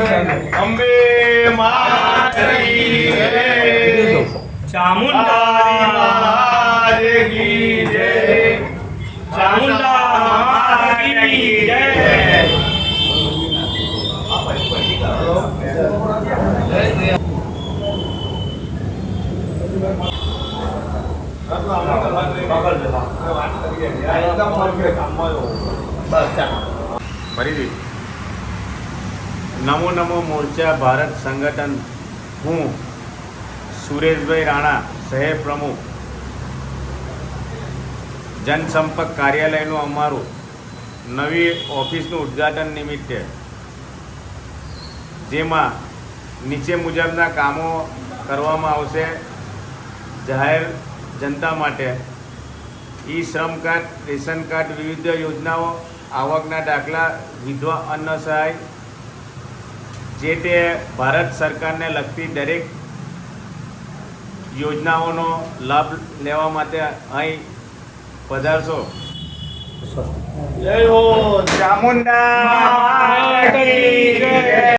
અંબે માતરી જય, ચામુંડા મહારાજ કી જય, ચામુંડા માતા કી જય. ફરીથી નમો નમો મોરચા ભારત સંગઠન, હું સુરેશભાઈ રાણા, શહેર પ્રમુખ, જનસંપર્ક કાર્યાલયનું અમારું નવી ઓફિસનું ઉદ્ઘાટન નિમિત્તે, જેમાં નીચે મુજબના કામો કરવામાં આવશે. જાહેર જનતા માટે ઈ શ્રમ કાર્ડ, રેશન કાર્ડ, વિવિધ યોજનાઓ, આવકના દાખલા, વિધવા અન્ન સહાય, જે તે ભારત સરકારને લગતી દરેક યોજનાઓનો લાભ લેવા માટે અહીં પધારશો. જય હો ચામુંડા માતા કી જય.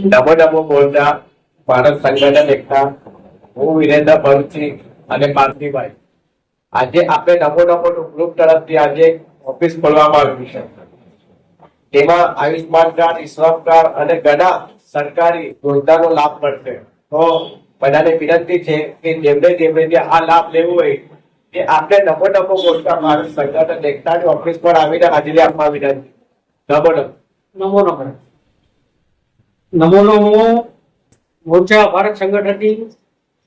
નમો નમો મોરચા ભારત સંગઠન એકતા, હું વિરેન્દ્ર ભરૂચી અને પાર્થિભાઈ. આજે આપણે નમો નમો ગ્રુપ તરફથી આજે ઓફિસ ખોલવામાં આવ્યું છે. તેમાં આયુષ્માન કાર્ડ, ઈ-શ્રમ કાર્ડ અને ઘણા સરકારી યોજનાનો લાભ મળશે. તો બધાને વિનંતી છે કે જેમને આ લાભ લેવું હોય કે આપણે નમો નમો મોરચા ભારત સંગઠન એકતાની ઓફિસ પર આવીને હાજરી આપવા વિનંતી. નમો નમો. નમો નમો. નમો નમો મોરચા ભારત સંગઠનની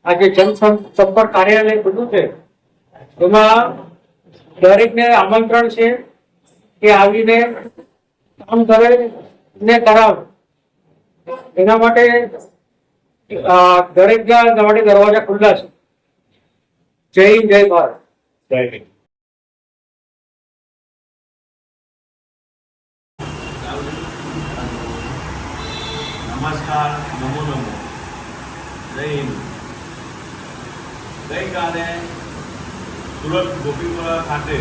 આજે જનસંપર્ક કાર્યાલય બધું છે, એમાં દરેકને આમંત્રણ છે કે આવીને કામ કરે ને કરાવે. એના માટે દરેક માટે દરવાજા ખુલ્લા છે. જય હિન્દ, જય ભારત. જય હિન્દ. નમસ્કાર, નમો નમો, જય હિન્દ. ગઈકાલે સુરત ગોપીપુરા ખાતે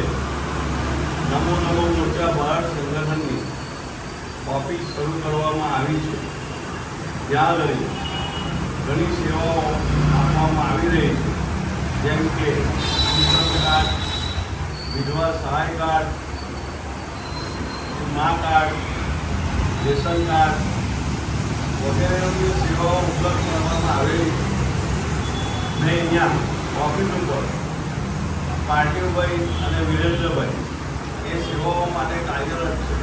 નમો નમો મોરચા ભારત સંગઠનની ઓફિસ શરૂ કરવામાં આવી છે. જ્યાં આગળ ઘણી સેવાઓ આપવામાં આવી રહી છે, જેમ કે ઈ-શ્રમ કાર્ડ, વિધવા સહાય કાર્ડ, મા કાર્ડ, રેશન કાર્ડ વગેરેની સેવાઓ ઉપલબ્ધ કરવામાં આવેલી છે. ને અહીંયા ઓફિસ ઉપર પાર્થિવભાઈ અને વિરેન્દ્રભાઈ એ સેવાઓ માટે કાર્યરત છે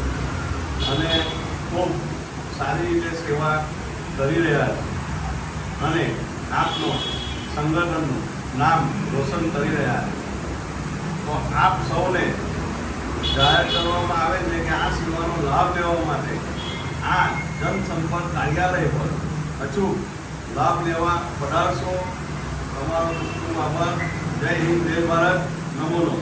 અને ખૂબ સારી રીતે સેવા કરી રહ્યા છે અને આપનો સંગઠનનું નામ રોશન કરી રહ્યા છે. તો આપ સૌને જાહેર કરવામાં આવે છે કે આ સેવાનો લાભ લેવા માટે આ જનસંપર્ક કાર્યાલય પર અચૂક લાભ લેવા પધારશો. તમારો ખૂબ ખૂબ આભાર. જય હિન્દ, જય ભારત. નમો નમો.